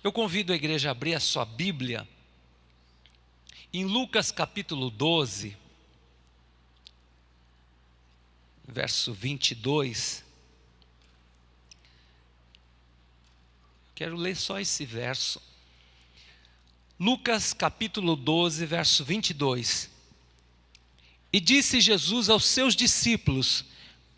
Eu convido a igreja a abrir a sua Bíblia em Lucas capítulo 12, verso 22. Quero ler só esse verso. Lucas capítulo 12, verso 22. E disse Jesus aos seus discípulos: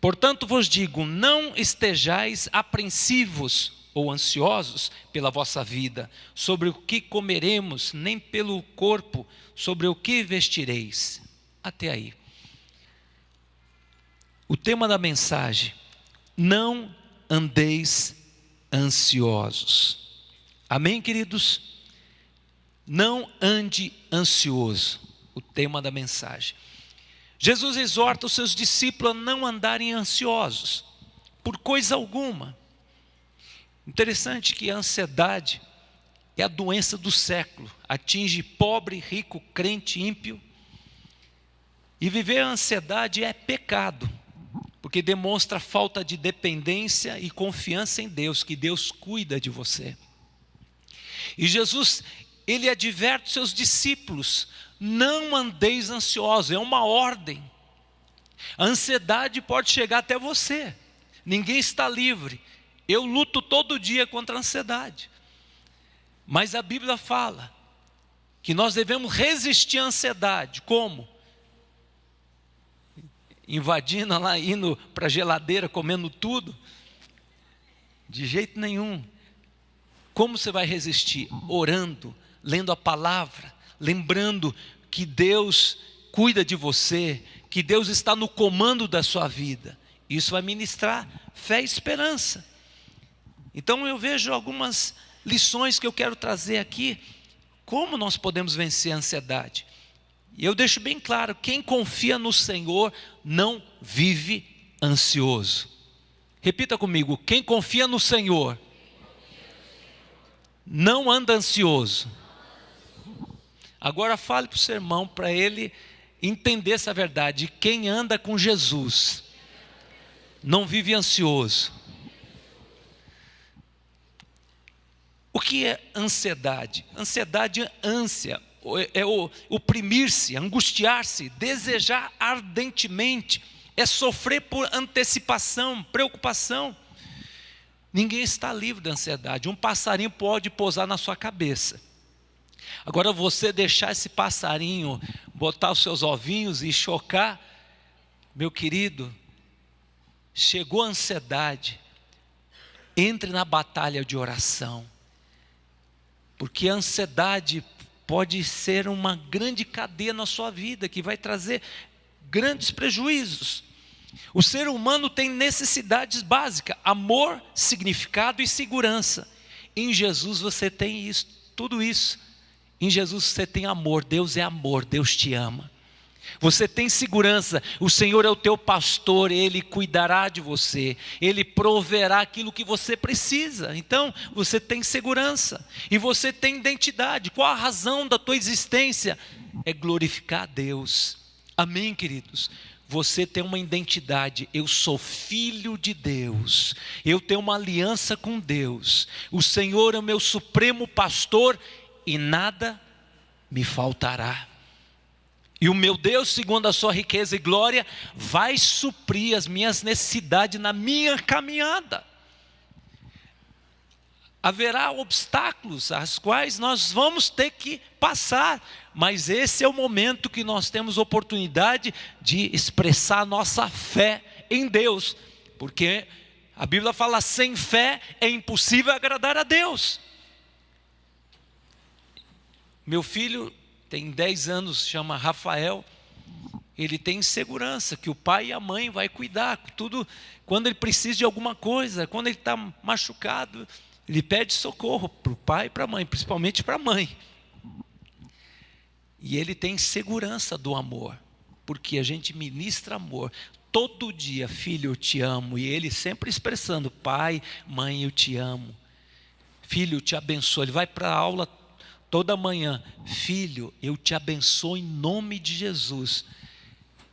portanto vos digo, não estejais apreensivos ou ansiosos pela vossa vida, sobre o que comeremos, nem pelo corpo, sobre o que vestireis. Até aí. O tema da mensagem: não andeis ansiosos. Amém, queridos? Não ande ansioso. O tema da mensagem. Jesus exorta os seus discípulos a não andarem ansiosos por coisa alguma. Interessante que a ansiedade é a doença do século, atinge pobre, rico, crente, ímpio. E viver a ansiedade é pecado, porque demonstra falta de dependência e confiança em Deus, que Deus cuida de você. E Jesus, ele adverte seus discípulos: não andeis ansiosos, é uma ordem. A ansiedade pode chegar até você, ninguém está livre. Eu luto todo dia contra a ansiedade, mas a Bíblia fala que nós devemos resistir à ansiedade. Como? Invadindo lá, indo para a geladeira, comendo tudo? De jeito nenhum. Como você vai resistir? Orando, lendo a palavra, lembrando que Deus cuida de você, que Deus está no comando da sua vida. Isso vai ministrar fé e esperança. Então eu vejo algumas lições que eu quero trazer aqui, como nós podemos vencer a ansiedade. E eu deixo bem claro: quem confia no Senhor não vive ansioso. Repita comigo: quem confia no Senhor não anda ansioso. Agora fale para o seu irmão, para ele entender essa verdade: quem anda com Jesus não vive ansioso. O que é ansiedade? Ansiedade é ânsia, é oprimir-se, angustiar-se, desejar ardentemente, é sofrer por antecipação, preocupação. Ninguém está livre da ansiedade. Um passarinho pode pousar na sua cabeça. Agora você deixar esse passarinho botar os seus ovinhos e chocar, meu querido, chegou a ansiedade, entre na batalha de oração. Porque a ansiedade pode ser uma grande cadeia na sua vida, que vai trazer grandes prejuízos. O ser humano tem necessidades básicas: amor, significado e segurança. Em Jesus você tem isso, tudo isso. Em Jesus você tem amor, Deus é amor, Deus te ama. Você tem segurança, o Senhor é o teu pastor, Ele cuidará de você, Ele proverá aquilo que você precisa. Então você tem segurança, e você tem identidade. Qual a razão da tua existência? É glorificar a Deus. Amém, queridos? Você tem uma identidade: eu sou filho de Deus, eu tenho uma aliança com Deus, o Senhor é o meu supremo pastor e nada me faltará. E o meu Deus, segundo a sua riqueza e glória, vai suprir as minhas necessidades na minha caminhada. Haverá obstáculos às quais nós vamos ter que passar, mas esse é o momento que nós temos oportunidade de expressar nossa fé em Deus, porque a Bíblia fala: sem fé é impossível agradar a Deus. Meu filho tem 10 anos, chama Rafael. Ele tem segurança que o pai e a mãe vai cuidar tudo. Quando ele precisa de alguma coisa, quando ele está machucado, ele pede socorro para o pai e para a mãe, principalmente para a mãe. E ele tem segurança do amor, porque a gente ministra amor todo dia. Filho, eu te amo. E ele sempre expressando: pai, mãe, eu te amo. Filho, eu te abençoo. Ele vai para a aula toda manhã: filho, eu te abençoo em nome de Jesus.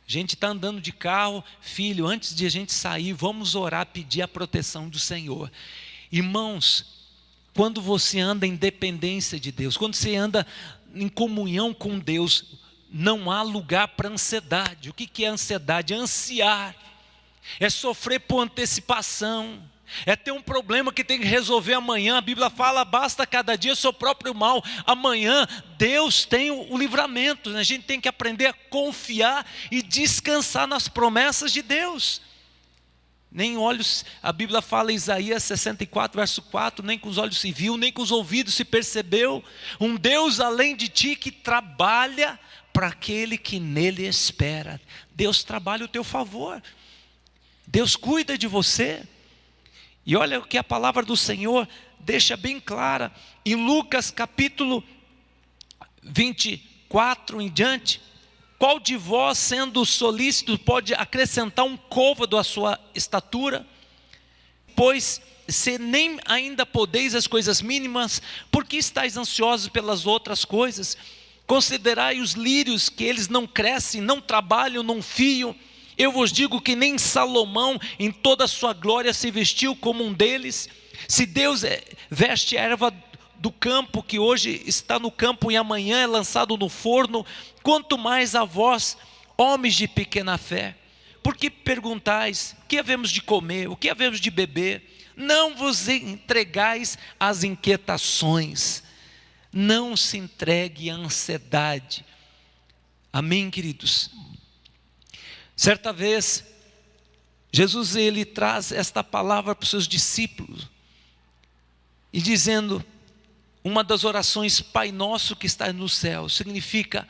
A gente está andando de carro: filho, antes de a gente sair, vamos orar, pedir a proteção do Senhor. Irmãos, quando você anda em dependência de Deus, quando você anda em comunhão com Deus, não há lugar para ansiedade. O que é ansiedade? É ansiar, é sofrer por antecipação, é ter um problema que tem que resolver amanhã. A Bíblia fala, basta cada dia seu próprio mal. Amanhã Deus tem o livramento. A gente tem que aprender a confiar e descansar nas promessas de Deus. Nem olhos, a Bíblia fala em Isaías 64, verso 4, nem com os olhos se viu, nem com os ouvidos se percebeu, um Deus além de ti que trabalha para aquele que nele espera. Deus trabalha o teu favor, Deus cuida de você. E olha o que a palavra do Senhor deixa bem clara, em Lucas capítulo 24 em diante: qual de vós, sendo solícito, pode acrescentar um côvado à sua estatura? Pois se nem ainda podeis as coisas mínimas, por que estáis ansiosos pelas outras coisas? Considerai os lírios, que eles não crescem, não trabalham, não fiam. Eu vos digo que nem Salomão em toda a sua glória se vestiu como um deles. Se Deus veste a erva do campo, que hoje está no campo e amanhã é lançado no forno, quanto mais a vós, homens de pequena fé. Por que perguntais, o que havemos de comer, o que havemos de beber? Não vos entregais às inquietações, não se entregue à ansiedade. Amém, queridos? Certa vez, Jesus ele traz esta palavra para os seus discípulos, e dizendo, uma das orações, Pai nosso que está no céu, significa,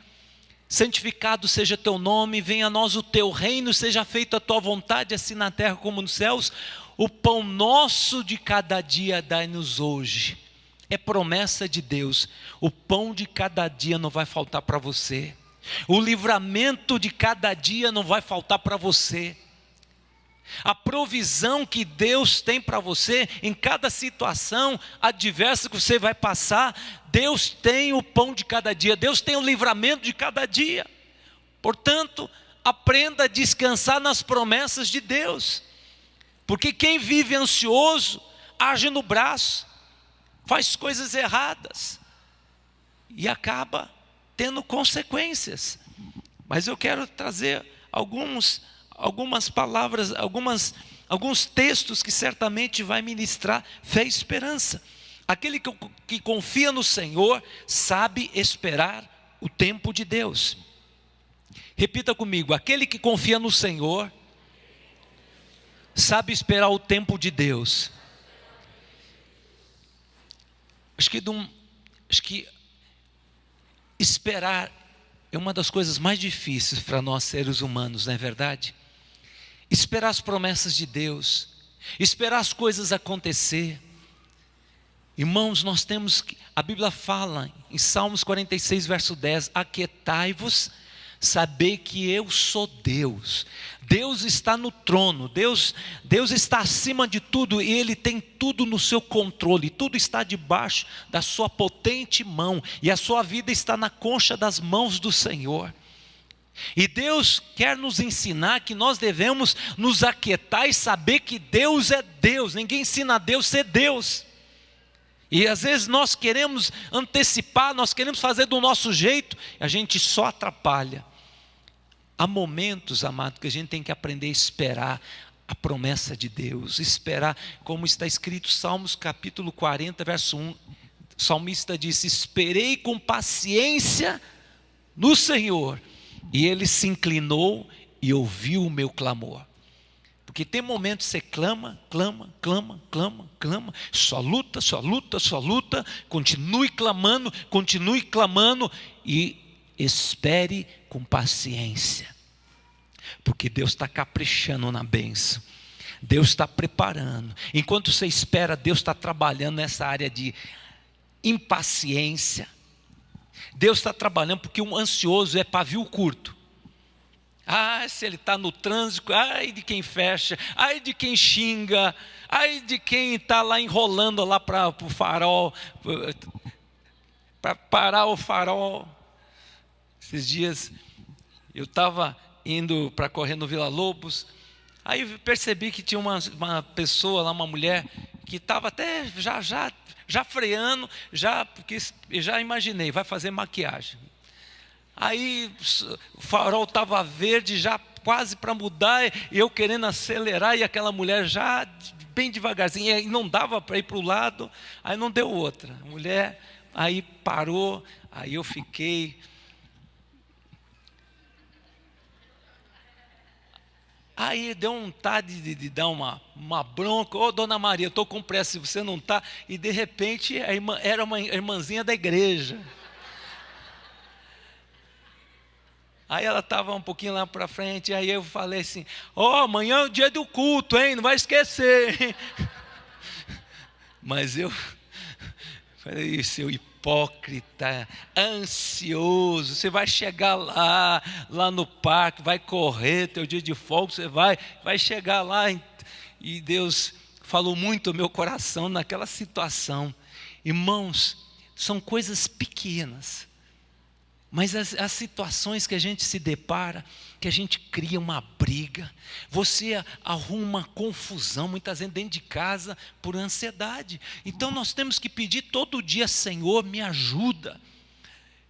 santificado seja teu nome, venha a nós o teu reino, seja feita a tua vontade, assim na terra como nos céus. O pão nosso de cada dia dai-nos hoje. É promessa de Deus, o pão de cada dia não vai faltar para você, o livramento de cada dia não vai faltar para você. A provisão que Deus tem para você, em cada situação adversa que você vai passar, Deus tem o pão de cada dia, Deus tem o livramento de cada dia. Portanto, aprenda a descansar nas promessas de Deus, porque quem vive ansioso, age no braço, faz coisas erradas, e acaba tendo consequências. Mas eu quero trazer algumas palavras, alguns textos que certamente vai ministrar fé e esperança. Aquele que confia no Senhor sabe esperar o tempo de Deus. Repita comigo: aquele que confia no Senhor sabe esperar o tempo de Deus. Acho que esperar é uma das coisas mais difíceis para nós seres humanos, não é verdade? Esperar as promessas de Deus, esperar as coisas acontecer. Irmãos, nós temos que, a Bíblia fala em Salmos 46 verso 10, aquietai-vos, saber que eu sou Deus. Deus está no trono, Deus está acima de tudo, e Ele tem tudo no seu controle, tudo está debaixo da sua potente mão, e a sua vida está na concha das mãos do Senhor. E Deus quer nos ensinar que nós devemos nos aquietar e saber que Deus é Deus. Ninguém ensina a Deus a ser Deus. E às vezes nós queremos antecipar, nós queremos fazer do nosso jeito, a gente só atrapalha. Há momentos, amado, que a gente tem que aprender a esperar a promessa de Deus, esperar, como está escrito Salmos capítulo 40 verso 1, o salmista disse, esperei com paciência no Senhor, e Ele se inclinou e ouviu o meu clamor. Porque tem momentos que você clama, só luta, continue clamando e espere com paciência. Porque Deus está caprichando na bênção, Deus está preparando. Enquanto você espera, Deus está trabalhando nessa área de impaciência. Deus está trabalhando, porque um ansioso é pavio curto. Se ele está no trânsito, ai de quem fecha, ai de quem xinga, ai de quem está lá enrolando lá para o farol, para parar o farol. Esses dias eu estava indo para correr no Vila Lobos, aí percebi que tinha uma pessoa lá, uma mulher, que estava até já freando, porque já imaginei, vai fazer maquiagem. Aí o farol estava verde, já quase para mudar, e eu querendo acelerar, e aquela mulher já bem devagarzinho, e não dava para ir para o lado, aí não deu outra. A mulher aí parou, aí eu fiquei. Aí deu vontade de dar uma bronca. Ô, dona Maria, eu estou com pressa, se você não está. E de repente era uma irmãzinha da igreja. Aí ela estava um pouquinho lá para frente, aí eu falei assim: amanhã é o dia do culto, hein? Não vai esquecer, hein? Mas eu falei: seu hipócrita, ansioso, você vai chegar lá no parque, vai correr, teu dia de folga, você vai chegar lá. E Deus falou muito ao meu coração naquela situação. Irmãos, são coisas pequenas, mas as situações que a gente se depara, que a gente cria uma briga, você arruma confusão, muitas vezes dentro de casa, por ansiedade. Então nós temos que pedir todo dia: Senhor, me ajuda,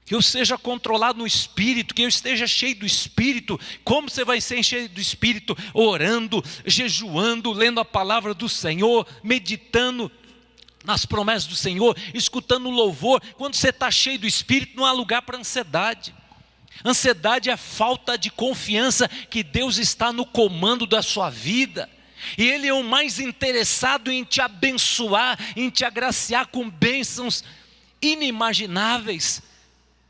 que eu seja controlado no Espírito, que eu esteja cheio do Espírito. Como você vai ser cheio do Espírito? Orando, jejuando, lendo a palavra do Senhor, meditando nas promessas do Senhor, escutando louvor. Quando você está cheio do Espírito, não há lugar para ansiedade. Ansiedade é falta de confiança que Deus está no comando da sua vida, e Ele é o mais interessado em te abençoar, em te agraciar com bênçãos inimagináveis.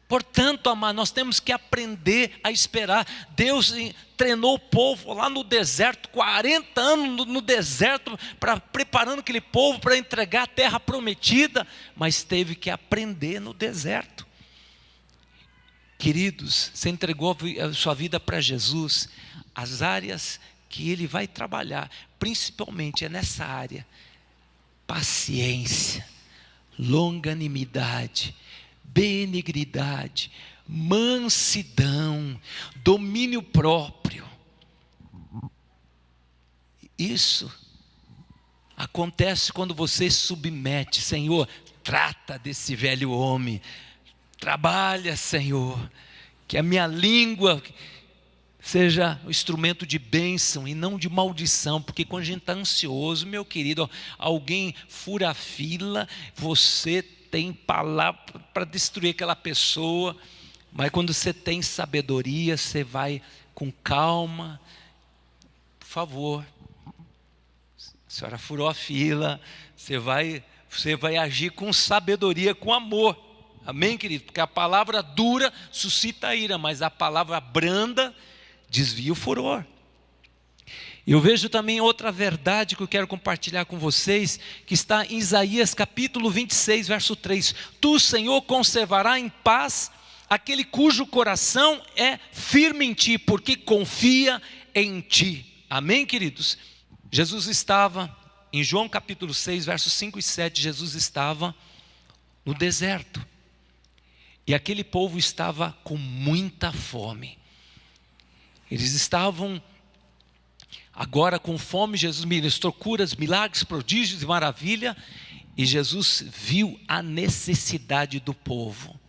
Portanto, amado, nós temos que aprender a esperar. Deus treinou o povo lá no deserto, 40 anos no deserto, preparando aquele povo para entregar a terra prometida, mas teve que aprender no deserto. Queridos, você entregou a sua vida para Jesus, as áreas que Ele vai trabalhar, principalmente é nessa área: paciência, longanimidade, benignidade, mansidão, domínio próprio. Isso acontece quando você submete. Senhor, trata desse velho homem, trabalha, Senhor, que a minha língua seja o instrumento de bênção e não de maldição, porque quando a gente está ansioso, meu querido, alguém fura a fila, você tem palavra para destruir aquela pessoa, mas quando você tem sabedoria, você vai com calma. Por favor, a senhora furou a fila, você vai agir com sabedoria, com amor, amém, querido? Porque a palavra dura suscita a ira, mas a palavra branda desvia o furor. Eu vejo também outra verdade que eu quero compartilhar com vocês, que está em Isaías capítulo 26, verso 3. Tu, Senhor, conservará em paz aquele cujo coração é firme em ti, porque confia em ti. Amém, queridos? Jesus estava, em João capítulo 6, versos 5 e 7, Jesus estava no deserto. E aquele povo estava com muita fome. Eles estavam agora com fome. Jesus ministrou curas, milagres, prodígios e maravilha, e Jesus viu a necessidade do povo.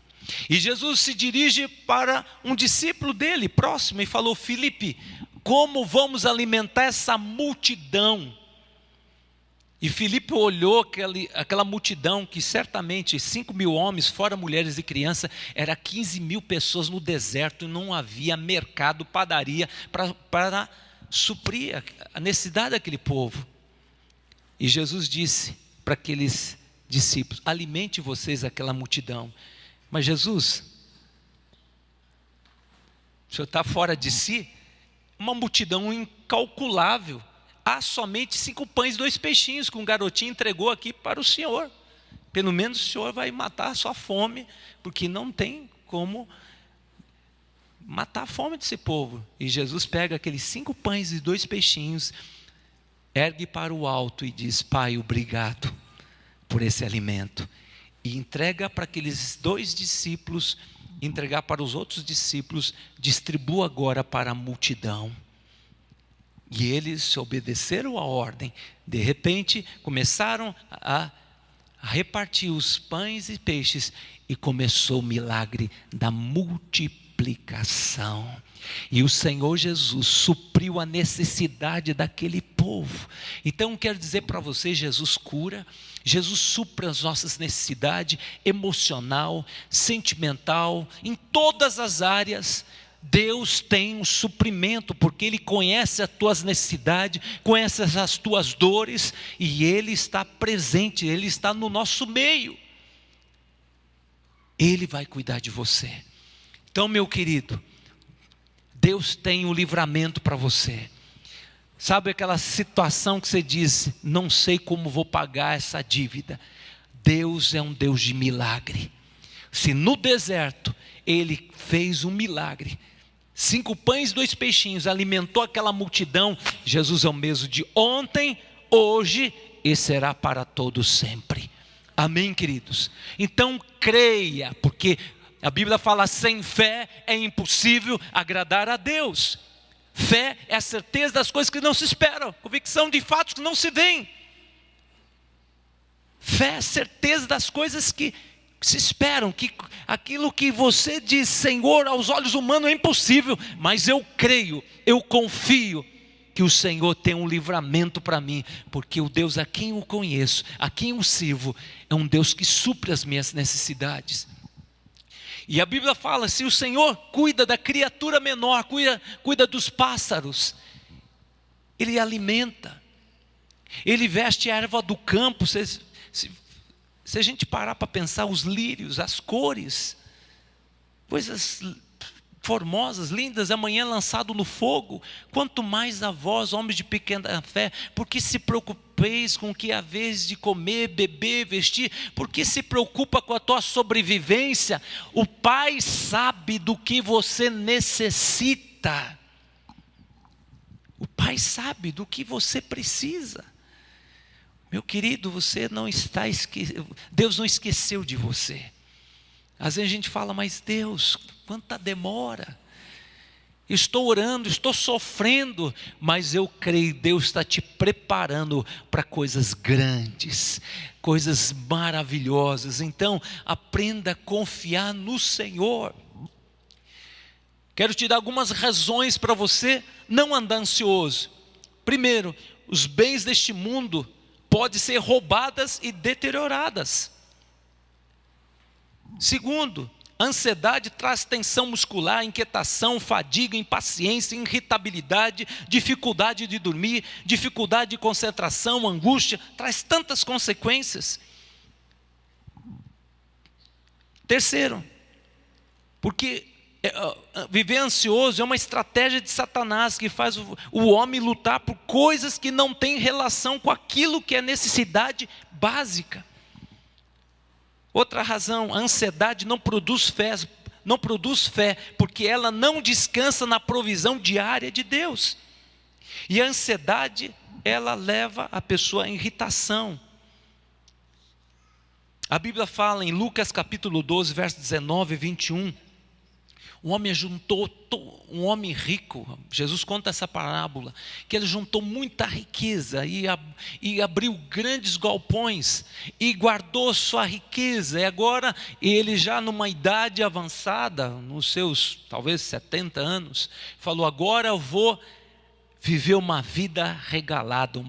E Jesus se dirige para um discípulo dele, próximo, e falou: Filipe, como vamos alimentar essa multidão? E Filipe olhou aquela multidão, que certamente 5.000 homens, fora mulheres e crianças, era 15.000 pessoas no deserto, e não havia mercado, padaria, para suprir a necessidade daquele povo. E Jesus disse para aqueles discípulos: alimente vocês aquela multidão. Mas Jesus, o senhor está fora de si? Uma multidão incalculável. Há somente 5 pães e 2 peixinhos que um garotinho entregou aqui para o Senhor. Pelo menos o Senhor vai matar a sua fome, porque não tem como matar a fome desse povo. E Jesus pega aqueles 5 pães e 2 peixinhos, ergue para o alto e diz: Pai, obrigado por esse alimento. E entrega para aqueles 2 discípulos, entregar para os outros discípulos, distribua agora para a multidão. E eles obedeceram a ordem. De repente, começaram a repartir os pães e peixes, e começou o milagre da multiplicação. E o Senhor Jesus supriu a necessidade daquele povo. Então quero dizer para você, Jesus cura, Jesus supre as nossas necessidades emocional, sentimental, em todas as áreas. Deus tem um suprimento, porque Ele conhece as tuas necessidades, conhece as tuas dores, e Ele está presente, Ele está no nosso meio. Ele vai cuidar de você. Então, meu querido, Deus tem um livramento para você. Sabe aquela situação que você diz, não sei como vou pagar essa dívida? Deus é um Deus de milagre. Se no deserto Ele fez um milagre, 5 pães e 2 peixinhos, alimentou aquela multidão, Jesus é o mesmo de ontem, hoje e será para todos sempre. Amém, queridos? Então creia, porque a Bíblia fala, sem fé é impossível agradar a Deus. Fé é a certeza das coisas que não se esperam, convicção de fatos que não se veem. Fé é a certeza das coisas que se esperam, que aquilo que você diz, Senhor, aos olhos humanos é impossível, mas eu creio, eu confio que o Senhor tem um livramento para mim, porque o Deus a quem eu conheço, a quem eu sirvo, é um Deus que supre as minhas necessidades. E a Bíblia fala, se o Senhor cuida da criatura menor, cuida dos pássaros, Ele alimenta, Ele veste a erva do campo. Se a gente parar para pensar, os lírios, as cores, coisas formosas, lindas, amanhã lançado no fogo, quanto mais a vós, homens de pequena fé, porque se preocupeis com o que haveis de comer, beber, vestir, porque se preocupa com a tua sobrevivência, o Pai sabe do que você necessita, o Pai sabe do que você precisa. Meu querido, você não está Deus não esqueceu de você. Às vezes a gente fala, mas Deus, quanta demora, estou orando, estou sofrendo, mas eu creio, Deus está te preparando para coisas grandes, coisas maravilhosas. Então aprenda a confiar no Senhor. Quero te dar algumas razões para você não andar ansioso. Primeiro, os bens deste mundo podem ser roubadas e deterioradas. Segundo, a ansiedade traz tensão muscular, inquietação, fadiga, impaciência, irritabilidade, dificuldade de dormir, dificuldade de concentração, angústia, traz tantas consequências. Terceiro, porque viver ansioso é uma estratégia de Satanás que faz o homem lutar por coisas que não têm relação com aquilo que é necessidade básica. Outra razão, a ansiedade não produz fé, porque ela não descansa na provisão diária de Deus. E a ansiedade, ela leva a pessoa à irritação. A Bíblia fala em Lucas capítulo 12, verso 19 e 21, um homem rico, Jesus conta essa parábola, que ele juntou muita riqueza e abriu grandes galpões e guardou sua riqueza, e agora ele já numa idade avançada, nos seus talvez 70 anos, falou, agora eu vou viver uma vida regalada,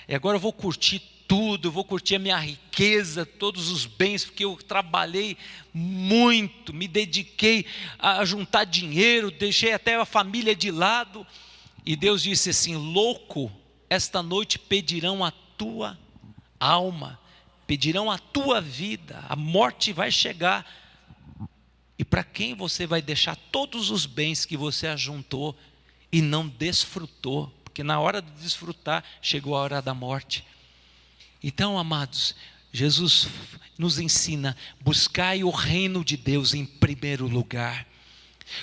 agora eu vou curtir tudo, eu vou curtir a minha riqueza, todos os bens, porque eu trabalhei muito, me dediquei a juntar dinheiro, deixei até a família de lado, e Deus disse assim, louco, esta noite pedirão a tua alma, pedirão a tua vida, a morte vai chegar, e para quem você vai deixar todos os bens que você ajuntou e não desfrutou, porque na hora de desfrutar, chegou a hora da morte. Então, amados, Jesus nos ensina, buscai o reino de Deus em primeiro lugar.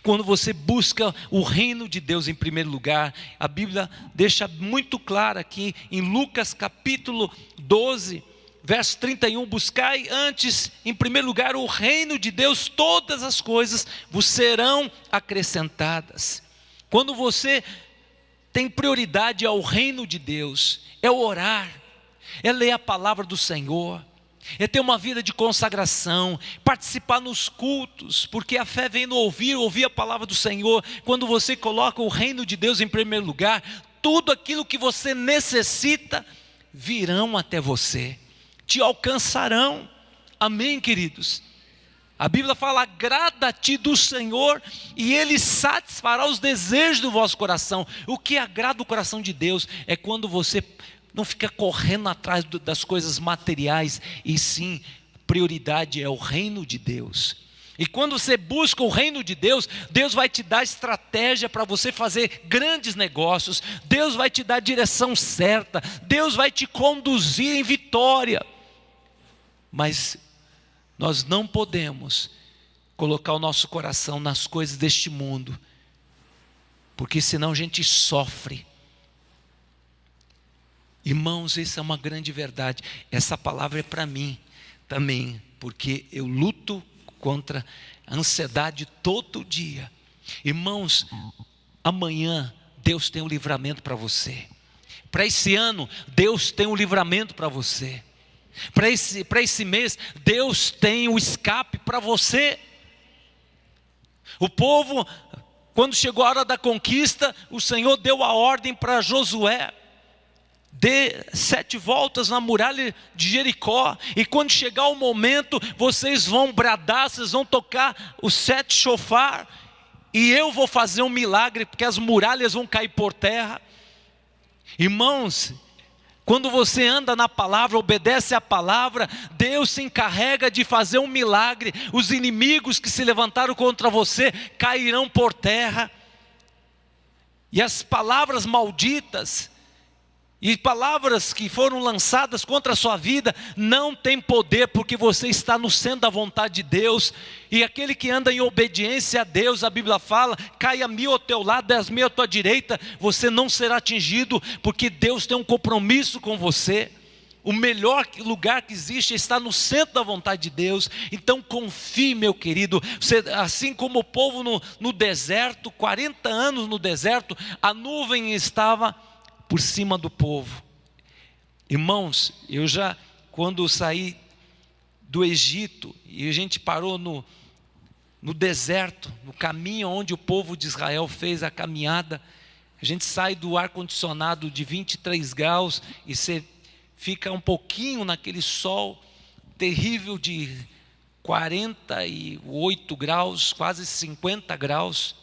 Quando você busca o reino de Deus em primeiro lugar, a Bíblia deixa muito claro aqui em Lucas capítulo 12, verso 31, buscai antes em primeiro lugar o reino de Deus, todas as coisas vos serão acrescentadas. Quando você tem prioridade ao reino de Deus, é orar, é ler a palavra do Senhor, é ter uma vida de consagração, participar nos cultos, porque a fé vem no ouvir a palavra do Senhor. Quando você coloca o reino de Deus em primeiro lugar, tudo aquilo que você necessita, virão até você, te alcançarão. Amém, queridos? A Bíblia fala: agrada-te do Senhor e Ele satisfará os desejos do vosso coração. O que agrada o coração de Deus é quando você não fica correndo atrás das coisas materiais, e sim, prioridade é o reino de Deus. E quando você busca o reino de Deus, Deus vai te dar estratégia para você fazer grandes negócios, Deus vai te dar a direção certa, Deus vai te conduzir em vitória. Mas nós não podemos colocar o nosso coração nas coisas deste mundo, porque senão a gente sofre. Irmãos, essa é uma grande verdade. Essa palavra é para mim também, porque eu luto contra a ansiedade todo dia. Irmãos, amanhã Deus tem um livramento para você. Para esse ano, Deus tem um livramento para você. Para esse mês, Deus tem um escape para você. O povo, quando chegou a hora da conquista, o Senhor deu a ordem para Josué: dê 7 voltas na muralha de Jericó, e quando chegar o momento, vocês vão bradar, vocês vão tocar os 7 chofar, e eu vou fazer um milagre, porque as muralhas vão cair por terra. Irmãos, quando você anda na palavra, obedece à palavra, Deus se encarrega de fazer um milagre. Os inimigos que se levantaram contra você cairão por terra, e as palavras malditas e palavras que foram lançadas contra a sua vida não tem poder, porque você está no centro da vontade de Deus. E aquele que anda em obediência a Deus, a Bíblia fala: caia 1000 ao teu lado, 10.000 à tua direita, você não será atingido, porque Deus tem um compromisso com você. O melhor lugar que existe está no centro da vontade de Deus. Então confie, meu querido. Você, assim como o povo no deserto, 40 anos no deserto, a nuvem estava por cima do povo. Irmãos, eu já, quando saí do Egito, e a gente parou no deserto, no caminho onde o povo de Israel fez a caminhada, a gente sai do ar-condicionado de 23 graus, e você fica um pouquinho naquele sol terrível de 48 graus, quase 50 graus,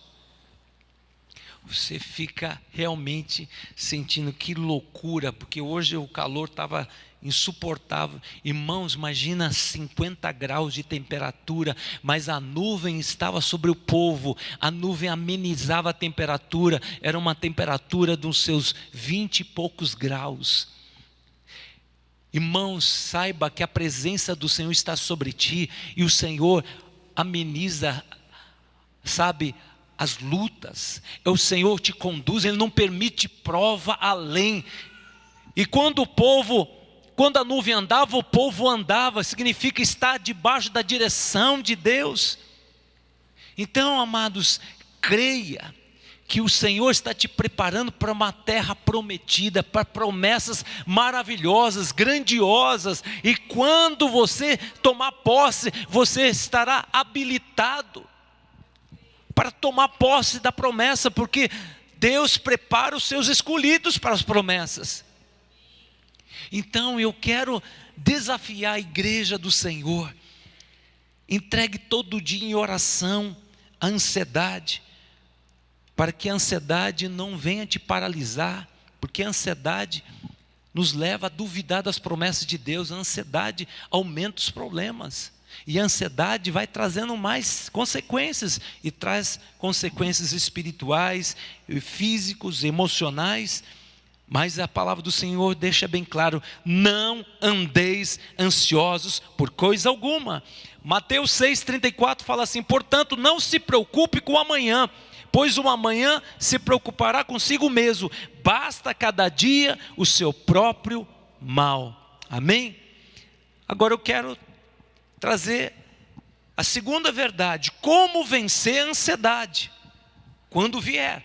você fica realmente sentindo que loucura, porque hoje o calor estava insuportável. Irmãos, imagina 50 graus de temperatura, mas a nuvem estava sobre o povo, a nuvem amenizava a temperatura, era uma temperatura de uns seus 20 e poucos graus. Irmãos, saiba que a presença do Senhor está sobre ti, e o Senhor ameniza, sabe, as lutas. O Senhor te conduz, Ele não permite prova além. E quando a nuvem andava, o povo andava, significa estar debaixo da direção de Deus. Então, amados, creia que o Senhor está te preparando para uma terra prometida, para promessas maravilhosas, grandiosas, e quando você tomar posse, você estará habilitado para tomar posse da promessa, porque Deus prepara os seus escolhidos para as promessas. Então eu quero desafiar a igreja do Senhor: entregue todo dia em oração a ansiedade, para que a ansiedade não venha te paralisar, porque a ansiedade nos leva a duvidar das promessas de Deus. A ansiedade aumenta os problemas, e a ansiedade vai trazendo mais consequências, e traz consequências espirituais, físicos, emocionais. Mas a palavra do Senhor deixa bem claro: não andeis ansiosos por coisa alguma. Mateus 6,34 fala assim: portanto não se preocupe com o amanhã, pois o amanhã se preocupará consigo mesmo, basta cada dia o seu próprio mal. Amém? Agora eu quero trazer a segunda verdade: como vencer a ansiedade quando vier.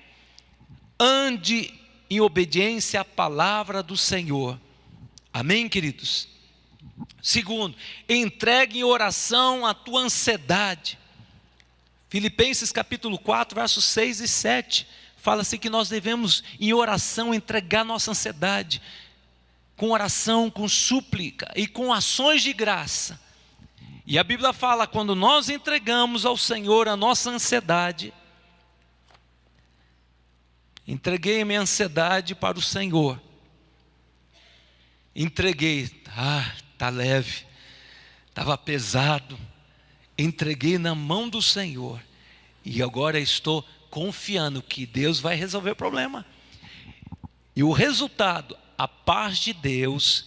Ande em obediência à palavra do Senhor. Amém, queridos? Segundo, entregue em oração a tua ansiedade. Filipenses capítulo 4, versos 6 e 7, fala assim que nós devemos em oração entregar nossa ansiedade, com oração, com súplica e com ações de graça. E a Bíblia fala, quando nós entregamos ao Senhor a nossa ansiedade, entreguei a minha ansiedade para o Senhor, entreguei, está leve, estava pesado, entreguei na mão do Senhor, e agora estou confiando que Deus vai resolver o problema, e o resultado, a paz de Deus,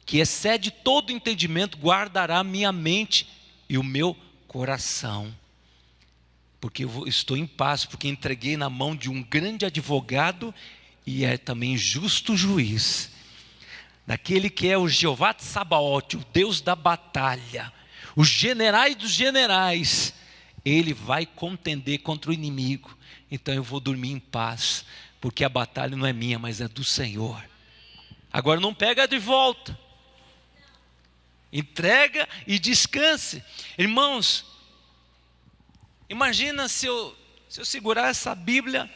que excede todo entendimento, guardará minha mente e o meu coração, porque eu estou em paz, porque entreguei na mão de um grande advogado, e é também justo juiz, daquele que é o Jeová Tsabaote, o Deus da batalha, os generais dos generais, ele vai contender contra o inimigo. Então eu vou dormir em paz, porque a batalha não é minha, mas é do Senhor. Agora não pega de volta, entrega e descanse. Irmãos, imagina se eu segurar essa Bíblia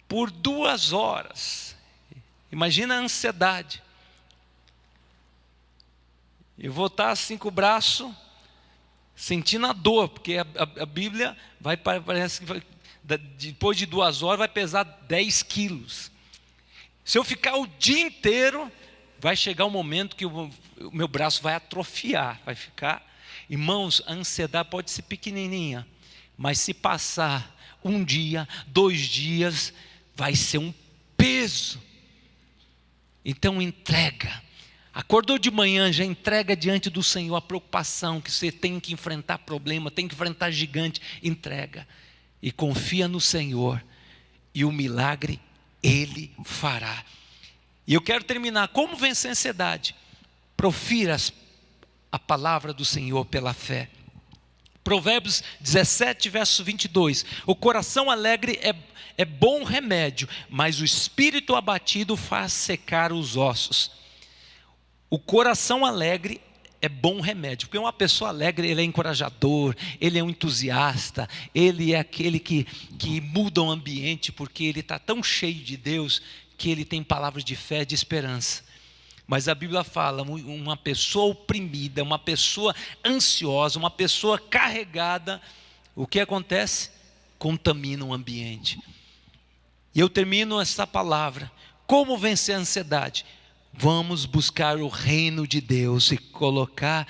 por 2 horas, imagina a ansiedade, eu vou estar assim com o braço, sentindo a dor, porque a Bíblia parece que depois de 2 horas vai pesar 10 quilos, se eu ficar o dia inteiro, vai chegar um momento que o meu braço vai atrofiar, vai ficar, irmãos, a ansiedade pode ser pequenininha, mas se passar 1 dia, 2 dias, vai ser um peso. Então entrega, acordou de manhã, já entrega diante do Senhor a preocupação, que você tem que enfrentar problema, tem que enfrentar gigante, entrega, e confia no Senhor, e o milagre Ele fará. E eu quero terminar, como vencer a ansiedade? Profira a palavra do Senhor pela fé. Provérbios 17, verso 22, o coração alegre é bom remédio, mas o espírito abatido faz secar os ossos. O coração alegre é bom remédio, porque uma pessoa alegre, ele é encorajador, ele é um entusiasta, ele é aquele que muda o ambiente, porque ele está tão cheio de Deus, que ele tem palavras de fé, de esperança. Mas a Bíblia fala, uma pessoa oprimida, uma pessoa ansiosa, uma pessoa carregada, o que acontece? Contamina o ambiente. E eu termino essa palavra, como vencer a ansiedade? Vamos buscar o reino de Deus e colocar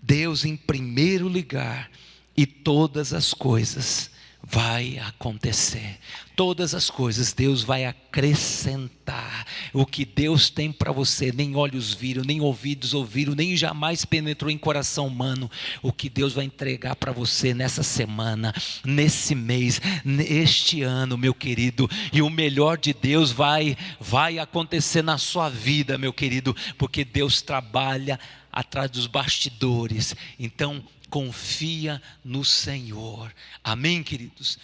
Deus em primeiro lugar, e todas as coisas vai acontecer, todas as coisas Deus vai acrescentar. O que Deus tem para você, nem olhos viram, nem ouvidos ouviram, nem jamais penetrou em coração humano, o que Deus vai entregar para você nessa semana, nesse mês, neste ano, meu querido, e o melhor de Deus vai acontecer na sua vida, meu querido, porque Deus trabalha atrás dos bastidores. Então confia no Senhor. Amém, queridos?